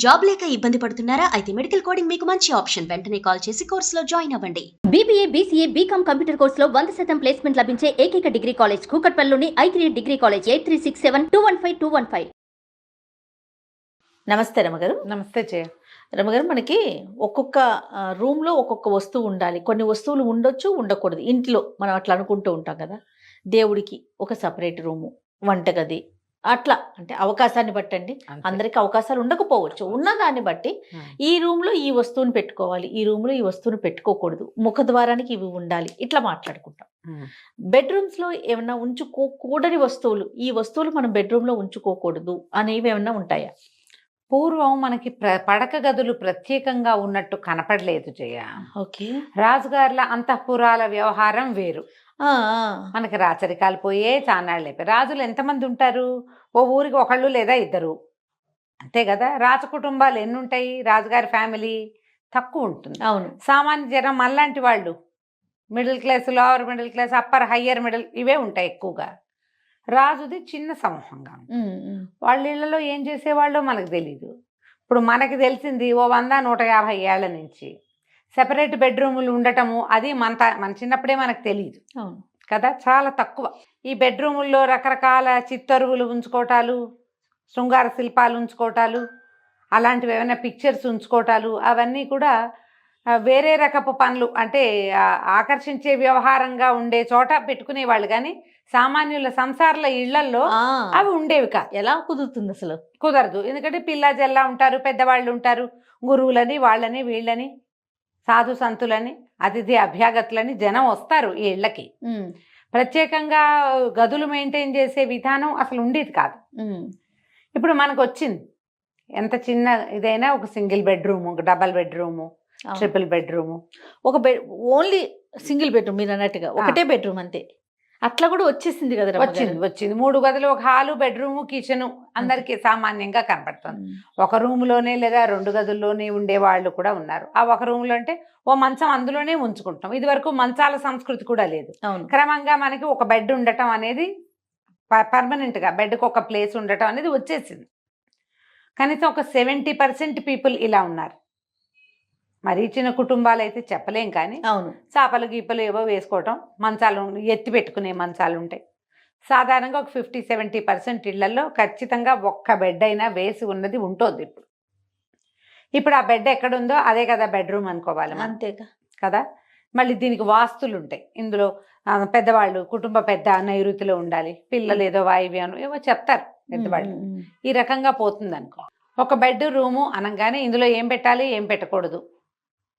Job లేక ఇబ్బంది పడుతున్నారా? అయితే మెడికల్ కోడింగ్ మీకు మంచి ఆప్షన్. వెంటనే కాల్ చేసి కోర్సులో జాయిన్ అవ్వండి. బీబీఏ, బీసీఏ, బీకామ్ కంప్యూటర్ కోర్సులో 100% ప్లేస్మెంట్ లభించే ఏకైక డిగ్రీ కాలేజ్ కూకట్పల్లిలోని ఐక్రియేట్ డిగ్రీ కాలేజ్ 8367215215. నమస్తే రమగారు. నమస్తే జయ. రమగారు, మనకి ఒక్కొక్క రూమ్లో ఒక్కొక్క వస్తువు ఉండాలి. కొన్ని వస్తువులు ఉండొచ్చు, ఉండకూడదు. ఇంట్లో మనం అట్లా అనుకుంటూ ఉంటాం కదా. దేవుడికి ఒక సపరేట్ రూము, వంటగది, అట్లా అంటే అవకాశాన్ని బట్టండి. అందరికి అవకాశాలు ఉండకపోవచ్చు. ఉన్నదాన్ని బట్టి ఈ రూమ్లో ఈ వస్తువుని పెట్టుకోవాలి, ఈ రూమ్లో ఈ వస్తువుని పెట్టుకోకూడదు, ముఖద్వారానికి ఇవి ఉండాలి, ఇట్లా మాట్లాడుకుంటాం. బెడ్రూమ్స్లో ఏమన్నా ఉంచుకోకూడని వస్తువులు, ఈ వస్తువులు మనం బెడ్రూమ్లో ఉంచుకోకూడదు అనేవి ఏమన్నా ఉంటాయా? పూర్వం మనకి పడక గదులు ప్రత్యేకంగా ఉన్నట్టు కనపడలేదు జయ. ఓకే. రాజుగారుల అంతఃపురాల వ్యవహారం వేరు. మనకి రాచరికాలు పోయే చానాళ్ళు అయిపోయి. రాజులు ఎంతమంది ఉంటారు? ఓ ఊరికి ఒకళ్ళు లేదా ఇద్దరు, అంతే కదా. రాజ కుటుంబాలు ఎన్ని ఉంటాయి? రాజుగారి ఫ్యామిలీ తక్కువ ఉంటుంది. అవును. సామాన్య జనం అలాంటి వాళ్ళు, middle class, lower middle class, upper higher middle, ఇవే ఉంటాయి ఎక్కువగా. రాజుది చిన్న సమూహంగా. వాళ్ళ ఇళ్లలో ఏం చేసేవాళ్ళో మనకు తెలీదు. ఇప్పుడు మనకి తెలిసింది ఓ 100-150 ఏళ్ల నుంచి సెపరేట్ బెడ్రూములు ఉండటము, అది మన చిన్నప్పుడే మనకు తెలియదు కదా, చాలా తక్కువ. ఈ బెడ్రూముల్లో రకరకాల చిత్తరువులు ఉంచుకోవటాలు, శృంగార శిల్పాలు ఉంచుకోవటాలు, అలాంటివి ఏమైనా పిక్చర్స్ ఉంచుకోవటాలు, అవన్నీ కూడా వేరే రకపు పనులు, అంటే ఆకర్షించే వ్యవహారంగా ఉండే చోట పెట్టుకునేవాళ్ళు. కానీ సామాన్యుల సంసారాల ఇళ్లల్లో అవి ఉండేవి కాదు. ఎలా కుదురుతుంది? అసలు కుదరదు. ఎందుకంటే పిల్ల జల్లా ఉంటారు, పెద్దవాళ్ళు ఉంటారు, గురువులని, వాళ్ళని వీళ్ళని, సాధు సంతులని, అతిథి అభ్యాగతులని జనం వస్తారు ఈ ఇళ్ళకి. ప్రత్యేకంగా గదులు మెయింటైన్ చేసే విధానం అసలు ఉండేది కాదు. ఇప్పుడు మనకు వచ్చింది. ఎంత చిన్న ఇదైనా ఒక single bedroom, double bedroom, triple bedroom, ఒక ఓన్లీ సింగిల్ బెడ్రూమ్, మీరు అన్నట్టుగా ఒకటే బెడ్రూమ్ అంతే. అట్లా కూడా వచ్చేసింది కదా. వచ్చింది 3 గదులు, ఒక హాలు, బెడ్రూము, కిచెను అందరికీ సామాన్యంగా కనపడుతుంది. ఒక రూమ్లోనే లేదా 2 గదుల్లోనే ఉండే వాళ్ళు కూడా ఉన్నారు. ఆ ఒక రూమ్లో అంటే ఓ మంచం అందులోనే ఉంచుకుంటాం. ఇది వరకు మంచాల సంస్కృతి కూడా లేదు. క్రమంగా మనకి ఒక బెడ్ ఉండటం అనేది పర్మనెంట్గా, బెడ్కి ఒక ప్లేస్ ఉండటం అనేది వచ్చేసింది. కనీసం ఒక 70% పీపుల్ ఇలా ఉన్నారు. మరీ చిన్న కుటుంబాలు అయితే చెప్పలేం, కానీ అవును, చాపలు గీపలు ఏవో వేసుకోవటం, మంచాలు ఎత్తి పెట్టుకునే మంచాలు ఉంటాయి. సాధారణంగా ఒక 50-70% ఇళ్లలో ఖచ్చితంగా ఒక్క బెడ్ అయినా వేసి ఉన్నది ఉంటుంది. ఇప్పుడు ఆ బెడ్ ఎక్కడుందో అదే కదా బెడ్రూమ్ అనుకోవాలి, అంతేగా కదా. మళ్ళీ దీనికి వాస్తులు ఉంటాయి. ఇందులో పెద్దవాళ్ళు, కుటుంబ పెద్ద నైరుతిలో ఉండాలి, పిల్లలు ఏదో వాయువ్యం ఏవో చెప్తారు పెద్దవాళ్ళు. ఈ రకంగా పోతుంది అనుకో. ఒక బెడ్ రూము అనగానే ఇందులో ఏం పెట్టాలి, ఏం పెట్టకూడదు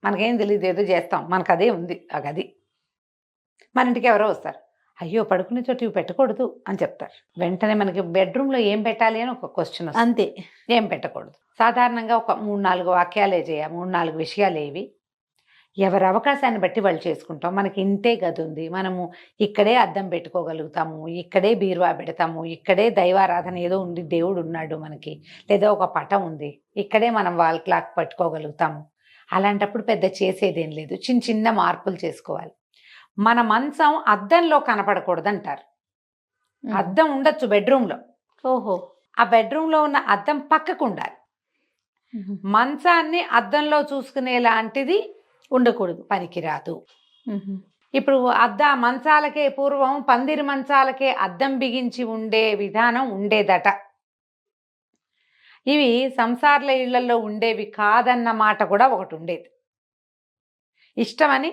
మనకేం తెలియదు, ఏదో చేస్తాం, మనకు అదే ఉంది ఆ గది. మన ఇంటికి ఎవరో వస్తారు, అయ్యో పడుకునే చోటు ఇవి పెట్టకూడదు అని చెప్తారు. వెంటనే మనకి బెడ్రూమ్లో ఏం పెట్టాలి అని ఒక క్వశ్చన్ వస్తుంది. అంతే, ఏం పెట్టకూడదు. సాధారణంగా ఒక 3-4 వాక్యాలే చేయ, 3-4 విషయాలు ఏవి, ఎవరి అవకాశాన్ని బట్టి వాళ్ళు చేసుకుంటాం. మనకి ఇంతే గది ఉంది, మనము ఇక్కడే అద్దం పెట్టుకోగలుగుతాము, ఇక్కడే బీరువా పెడతాము, ఇక్కడే దైవారాధన ఏదో ఉంది, దేవుడు ఉన్నాడు మనకి, లేదా ఒక పటం ఉంది, ఇక్కడే మనం వాల్ క్లాక్ పట్టుకోగలుగుతాము. అలాంటప్పుడు పెద్ద చేసేదేం లేదు, చిన్న చిన్న మార్పులు చేసుకోవాలి. మన మంచం అద్దంలో కనపడకూడదు అంటారు. అద్దం ఉండొచ్చు బెడ్రూమ్లో. ఓహో. ఆ బెడ్రూమ్లో ఉన్న అద్దం పక్కకు ఉండాలి. మంచాన్ని అద్దంలో చూసుకునేలాంటిది ఉండకూడదు, పనికిరాదు. ఇప్పుడు మంచాలకే పూర్వం పందిరి మంచాలకే అద్దం బిగించి ఉండే విధానం ఉండేదట. ఇవి సంసార్ల ఇళ్లలో ఉండేవి కాదన్న మాట కూడా ఒకటి ఉండేది. ఇష్టమని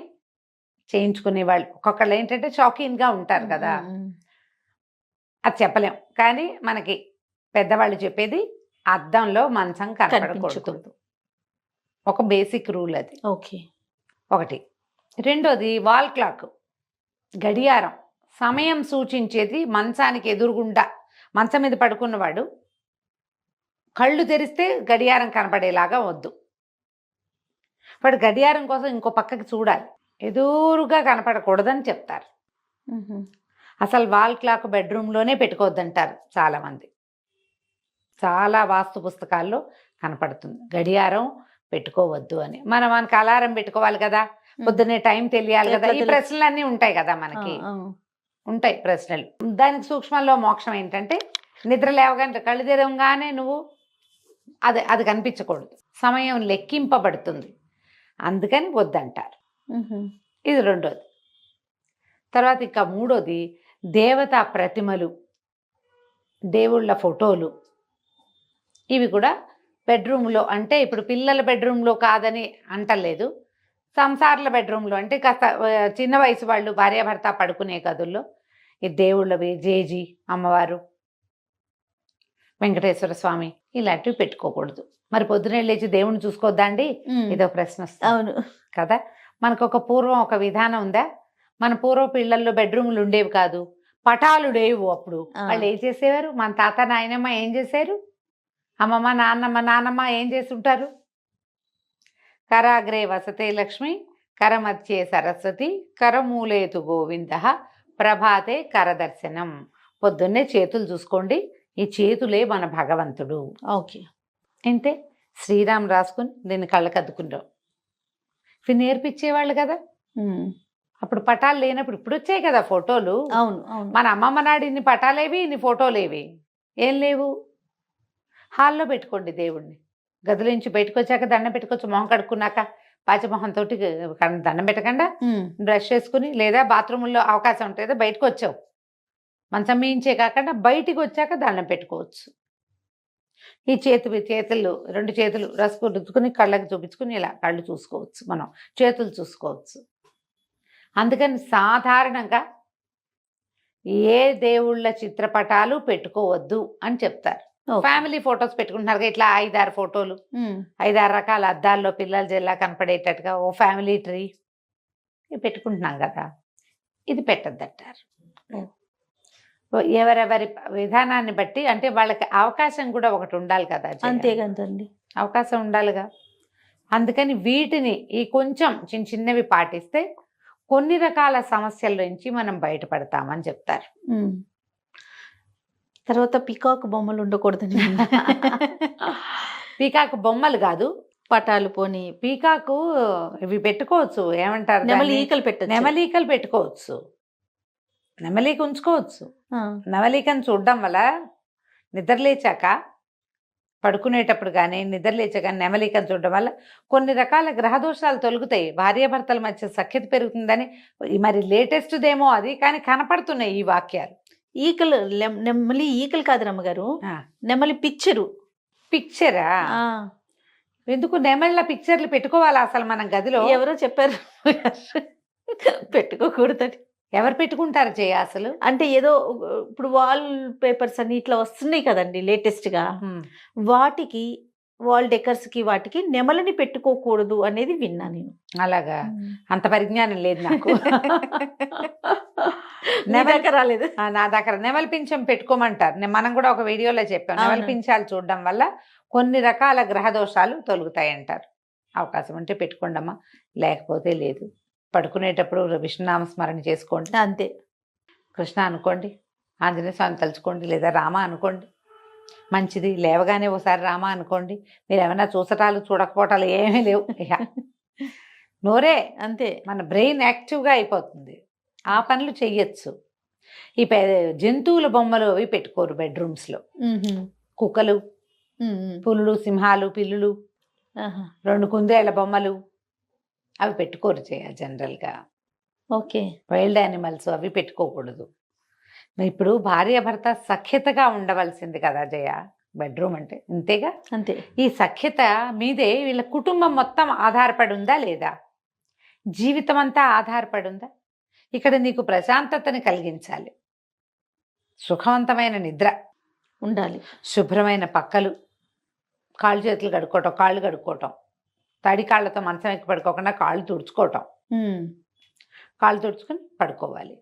చేయించుకునేవాళ్ళు. ఒక్కొక్కళ్ళు ఏంటంటే షాకింగ్గా ఉంటారు కదా, అది చెప్పలేం. కానీ మనకి పెద్దవాళ్ళు చెప్పేది అద్దంలో మంచం కనపడకూడదు, ఒక బేసిక్ రూల్ అది. ఓకే. ఒకటి. రెండోది వాల్ క్లాక్, గడియారం, సమయం సూచించేది. మంచానికి ఎదురుగుండా మంచం మీద పడుకున్నవాడు కళ్ళు తెరిస్తే గడియారం కనపడేలాగా వద్దు. వాడు గడియారం కోసం ఇంకో పక్కకి చూడాలి, ఎదురుగా కనపడకూడదని చెప్తారు. అసలు వాల్ క్లాక్ బెడ్రూమ్లోనే పెట్టుకోవద్దంటారు చాలామంది. చాలా వాస్తు పుస్తకాల్లో కనపడుతుంది గడియారం పెట్టుకోవద్దు అని. మనకి అలారం పెట్టుకోవాలి కదా, పొద్దున్నే టైం తెలియాలి కదా. ఈ ప్రశ్నలన్నీ ఉంటాయి కదా, మనకి ఉంటాయి ప్రశ్నలు. దానికి సూక్ష్మంలో మోక్షం ఏంటంటే నిద్ర లేవగానే కళ్ళు తెరవగానే నువ్వు అది కనిపించకూడదు, సమయం లెక్కింపబడుతుంది, అందుకని వద్దంటారు. ఇది రెండోది. తర్వాత ఇంకా మూడోది దేవతా ప్రతిమలు, దేవుళ్ళ ఫోటోలు. ఇవి కూడా బెడ్రూమ్లో, అంటే ఇప్పుడు పిల్లల బెడ్రూమ్లో కాదని అంటలేదు, సంసారాల బెడ్రూమ్లో అంటే కాస్త చిన్న వయసు వాళ్ళు భార్యాభర్త పడుకునే గదుల్లో ఈ దేవుళ్ళవి, జేజీ అమ్మవారు, వెంకటేశ్వర స్వామి ఇలాంటివి పెట్టుకోకూడదు. మరి పొద్దునే లేచి దేవుణ్ణి చూసుకోవద్దా అండి? ఇదో ప్రశ్న వస్తుంది. అవును కదా. మనకు ఒక పూర్వం ఒక విధానం ఉందా? మన పూర్వ పిల్లల్లో బెడ్రూమ్లు ఉండేవి కాదు, పటాలు లేవు. అప్పుడు వాళ్ళు ఏం చేసేవారు? మన తాత నాయనమ్మ ఏం చేశారు? అమ్మమ్మ నాన్నమ్మ ఏం చేస్తుంటారు? కరాగ్రే వసతే లక్ష్మి, కరమధ్యే సరస్వతి, కరమూలేతు గోవింద, ప్రభాతే కరదర్శనం. పొద్దున్నే చేతులు చూసుకోండి, ఈ చేతులే మన భగవంతుడు. ఓకే, అంటే శ్రీరామ్ రాసుకుని దీన్ని కళ్ళకద్దుకుంటాం. ఇవి నేర్పించేవాళ్ళు కదా. అప్పుడు పటాలు లేనప్పుడు, ఇప్పుడు వచ్చాయి కదా ఫోటోలు. అవును అవును. మన అమ్మమ్మ నాడు ఇన్ని పటాలేవి, ఇన్ని ఫోటోలేవి ఏం లేవు. హాల్లో పెట్టుకోండి దేవుణ్ణి, గదిలో నుంచి బయటకు వచ్చాక దండం పెట్టుకోవచ్చు. మొహం కడుక్కున్నాక పాచమొహంతో దండం పెట్టకుండా బ్రష్ చేసుకుని, లేదా బాత్రూముల్లో అవకాశం ఉంటుంది బయటకు వచ్చావు, మంచం మీయించే కాకుండా బయటికి వచ్చాక దండం పెట్టుకోవచ్చు. ఈ చేతులు రెండు చేతులు రసుకు రుద్దుకుని కళ్ళకి చూపించుకుని ఇలా కళ్ళు చూసుకోవచ్చు, మనం చేతులు చూసుకోవచ్చు. అందుకని సాధారణంగా ఏ దేవుళ్ళ చిత్రపటాలు పెట్టుకోవద్దు అని చెప్తారు. ఫ్యామిలీ ఫొటోస్ పెట్టుకుంటున్నారు కదా, ఇట్లా 5-6 ఫోటోలు, 5-6 రకాల అద్దాల్లో పిల్లల జిల్లా కనపడేటట్టుగా ఓ ఫ్యామిలీ ట్రీ పెట్టుకుంటున్నాం కదా, ఇది పెట్టద్దంటారు. ఎవరెవరి విధానాన్ని బట్టి, అంటే వాళ్ళకి అవకాశం కూడా ఒకటి ఉండాలి కదా. అంతే కదండి, అవకాశం ఉండాలిగా. అందుకని వీటిని ఈ కొంచెం చిన్నవి పాటిస్తే కొన్ని రకాల సమస్యల నుంచి మనం బయటపడతామని చెప్తారు. తర్వాత పీకాక్ బొమ్మలు ఉండకూడదని. పీకాకు బొమ్మలు కాదు, పటాలు పోని పీకాకు ఇవి పెట్టుకోవచ్చు, ఏమంటారు, నెమలీకలు పెట్టచ్చు. నెమలీకలు పెట్టుకోవచ్చు, నెమలీక ఉంచుకోవచ్చు. నెమలీకను చూడడం వల్ల నిద్రలేచాక, పడుకునేటప్పుడు కానీ నిద్రలేచాక నెమలీకను చూడడం వల్ల కొన్ని రకాల గ్రహదోషాలు తొలగుతాయి, భార్యాభర్తల మధ్య సఖ్యత పెరుగుతుందని. మరి లేటెస్ట్దేమో అది, కానీ కనపడుతున్నాయి ఈ వాక్యాలు. ఈకలు, నెమలి ఈకలు కాదు రమ్మగారు, నెమలి పిక్చరా? ఎందుకు నెమళ్ళ పిక్చర్లు పెట్టుకోవాలా అసలు మనం గదిలో? ఎవరో చెప్పారు పెట్టుకోకూడదని. ఎవరు పెట్టుకుంటారు జయ అసలు? అంటే ఏదో ఇప్పుడు వాల్ పేపర్స్ అని ఇట్లా వస్తున్నాయి కదండి లేటెస్ట్ గా, వాటికి వాల్ డెకర్స్ కి వాటికి నెమలని పెట్టుకోకూడదు అనేది విన్నా నేను. అలాగా? అంత పరిజ్ఞానం లేదు నాకు. రాలేదు నా దగ్గర. నెమలి పింఛం పెట్టుకోమంటారు, మనం కూడా ఒక వీడియోలో చెప్పాం. నెమలి పింఛాలు చూడడం వల్ల కొన్ని రకాల గ్రహదోషాలు తొలుగుతాయి అంటారు. అవకాశం ఉంటే పెట్టుకోండమ్మా, లేకపోతే లేదు. పడుకునేటప్పుడు విష్ణునామ స్మరణ చేసుకోండి, అంతే. కృష్ణ అనుకోండి, ఆంజనేయ స్వామి తలుచుకోండి, లేదా రామ అనుకోండి, మంచిది. లేవగానే ఒకసారి రామ అనుకోండి. మీరు ఏమైనా చూసటాలు చూడకపోవటాలు ఏమీ లేవు, నోరే అంతే. మన బ్రెయిన్ యాక్టివ్గా అయిపోతుంది, ఆ పనులు చెయ్యొచ్చు. ఈ జంతువుల బొమ్మలు అవి పెట్టుకోరు బెడ్రూమ్స్లో. కుక్కలు, పులులు, సింహాలు, పిల్లులు, 2 కుందేళ్ల బొమ్మలు అవి పెట్టుకోరు జనరల్గా. ఓకే, వైల్డ్ యానిమల్స్ అవి పెట్టుకోకూడదు. ఇప్పుడు భార్యాభర్త సఖ్యతగా ఉండవలసింది కదా జయ, బెడ్రూమ్ అంటే అంతేగా. అంతే. ఈ సఖ్యత మీదే వీళ్ళ కుటుంబం మొత్తం ఆధారపడి ఉందా లేదా? జీవితం అంతా ఆధారపడి ఉందా? ఇక్కడ నీకు ప్రశాంతతని కలిగించాలి, సుఖవంతమైన నిద్ర ఉండాలి, శుభ్రమైన పక్కలు, కాళ్ళు చేతులు కడుక్కోవటం, కాళ్ళు కడుక్కోవటం, తడి కాళ్ళతో మంచం ఎక్కి పడుకోకుండా కాళ్ళు తుడుచుకోవటం, కాళ్ళు తుడుచుకొని పడుకోవాలి.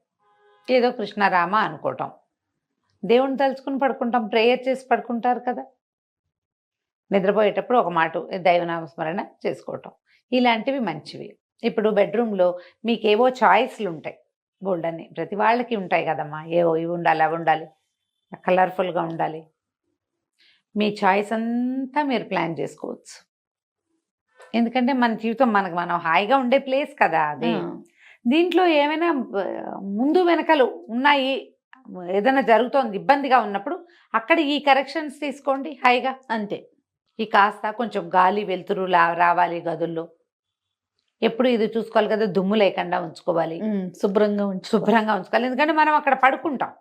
ఏదో కృష్ణారామ అనుకోవటం, దేవుని తలుచుకుని పడుకుంటాం, ప్రేయర్ చేసి పడుకుంటారు కదా. నిద్రపోయేటప్పుడు ఒక మాట దైవనామస్మరణ చేసుకోవటం, ఇలాంటివి మంచివి. ఇప్పుడు బెడ్రూమ్లో మీకేవో చాయిస్లు ఉంటాయి, బోల్డన్ని ప్రతి వాళ్ళకి ఉంటాయి కదమ్మా. ఏవో ఇవి ఉండాలి, అవి ఉండాలి, కలర్ఫుల్గా ఉండాలి. మీ చాయిస్ అంతా మీరు ప్లాన్ చేసుకోవచ్చు. ఎందుకంటే మన జీవితం మనం హాయిగా ఉండే ప్లేస్ కదా అది. దీంట్లో ఏమైనా ముందు వెనకలు ఉన్నాయి, ఏదైనా జరుగుతోంది, ఇబ్బందిగా ఉన్నప్పుడు అక్కడ ఈ కరెక్షన్స్ తీసుకోండి హాయిగా. అంతే. ఈ కాస్త కొంచెం గాలి వెలుతురు రావాలి గదుల్లో. ఎప్పుడు ఇది చూసుకోవాలి కదా, దుమ్ము లేకుండా ఉంచుకోవాలి, శుభ్రంగా శుభ్రంగా ఉంచుకోవాలి. ఎందుకంటే మనం అక్కడ పడుకుంటాం.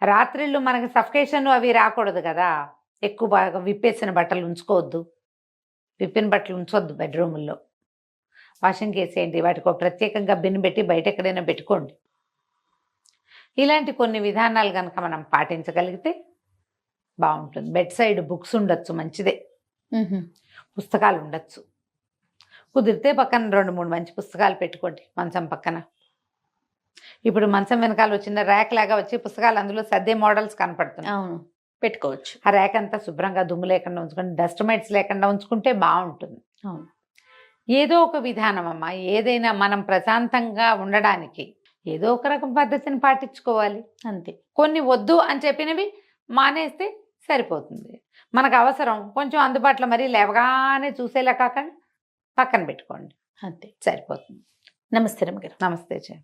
రాత్రిళ్ళు మనకి సఫకేషన్ అవి రాకూడదు కదా. ఎక్కువ బాగా విప్పేసిన బట్టలు ఉంచుకోవద్దు, విప్పిన బట్టలు ఉంచొద్దు బెడ్రూముల్లో. వాషింగ్ వేసేయండి, వాటికి ఒక ప్రత్యేకంగా బిన్ పెట్టి బయట ఎక్కడైనా పెట్టుకోండి. ఇలాంటి కొన్ని విధానాలు కనుక మనం పాటించగలిగితే బాగుంటుంది. బెడ్ సైడ్ బుక్స్ ఉండొచ్చు, మంచిదే. పుస్తకాలు ఉండొచ్చు. కుదిరితే పక్కన 2-3 మంచి పుస్తకాలు పెట్టుకోండి మంచం పక్కన. ఇప్పుడు మంచం వెనకాల వచ్చిన ర్యాక్ లాగా వచ్చి పుస్తకాలు అందులో సర్దే మోడల్స్ కనపడుతున్నాయి. అవును, పెట్టుకోవచ్చు. ఆ ర్యాక్ అంతా శుభ్రంగా దుమ్ము లేకుండా ఉంచుకుంటే, డస్ట్ మైట్స్ లేకుండా ఉంచుకుంటే బాగుంటుంది. అవును. ఏదో ఒక విధానం అమ్మా, ఏదైనా మనం ప్రశాంతంగా ఉండడానికి ఏదో ఒక రకం పద్ధతిని పాటించుకోవాలి అంతే. కొన్ని వద్దు అని చెప్పినవి మానేస్తే సరిపోతుంది. మనకు అవసరం కొంచెం అందుబాటులో, మరీ లేవగానే చూసేలా కాకుండా పక్కన పెట్టుకోండి, అంతే. సరిపోతుంది. నమస్తే రమ్య గారు. నమస్తే జయ.